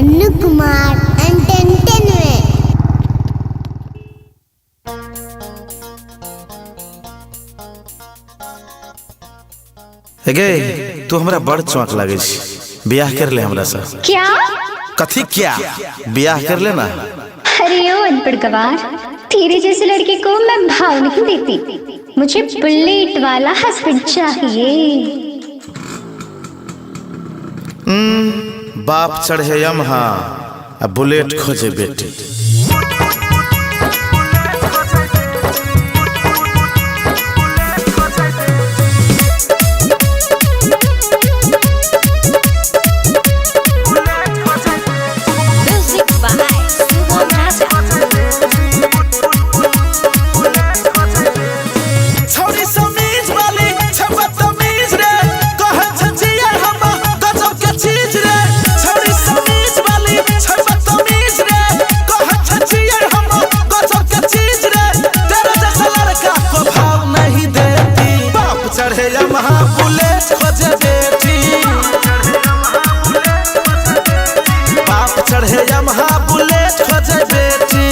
Nannu Kumar entertainment. गे तू हमरा बड़ चौंक लागे छी, बियाह कर ले हमरा से। क्या? कथी क्या? बियाह कर ले ना। अरे ओ अनपढ़ गवार, तेरे जैसे लड़के को मैं भाव नहीं देती। मुझे बुलेट वाला हस्बैंड चाहिए। बाप चढ़े यमहा आ बुलेट खोजे बेटी। चढ़े यमहा बुलेट खोजे बेटी, बाप चढ़े यमहा बुलेट खोजे बेटी।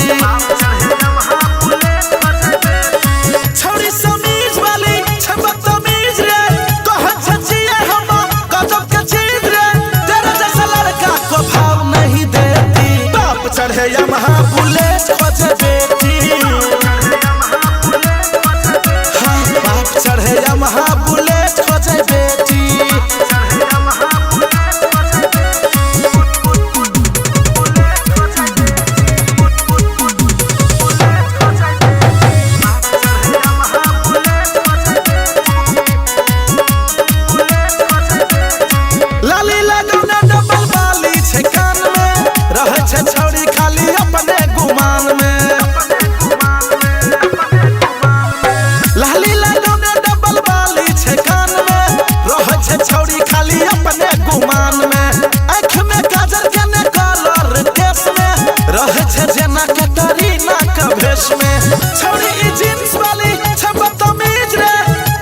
छौरी समीज वाली बदतमीज रे, कहत छचिए हम गजब के चीज रे, तेरे जैसा लड़का को भाव नहीं देती। बाप चढ़े यमहा बुलेट खोजे बेटी, चढ़े यमहा बुलेट खोजे बेटी। लाली लगौने डबल बाली छे कान में, रहे छे छौरी खाली अपने गुमान में। लाली लगौने डबल बाली छे कान में, रहे छे छौरी खाली अपने गुमान में। आँख में काजल के ने कलर केस में, रहे छे जेना कैटरीना के भेष में। छौरी ई जींस वाली छे बदतमीज रे,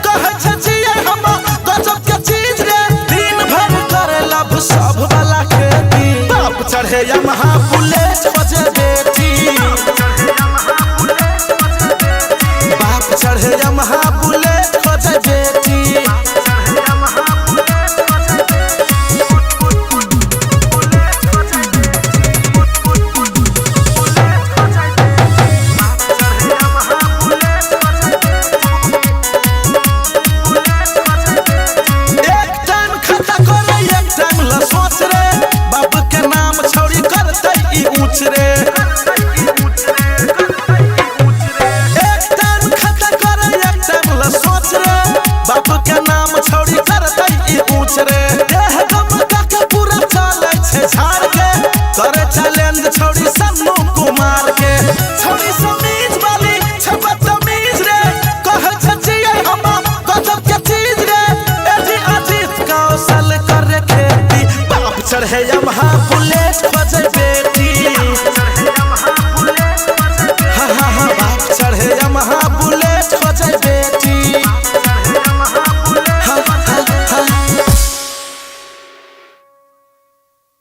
कहे छे जिए हम गजब के चीज रे, दिन भर करे लब सब वाला खेती। बाप चढ़े यमहा बुलेट खोजे बेटी, बाप चढ़े यमहा बुलेट खोजे बेटी। एक टाइम खाता करे एक टाइम ला सोच रे, बाप के नाम छौरी करते ई ऊंच रे। एक टाइम खाता करे एक टाइम ला सोच रे, बाप के नाम छौरी करते ई ऊंच रे। देह गमका के पूरा चले छे झाड़ के, करे चैलेंज छौरी सन्नू कुमार के। छौरी समीज वाली छे बदतमीज रे, कहे छे जिए हम गजब के चीज रे, एजी अजीत कौशल करे खेती। बाप चढ़े यमहा बुलेट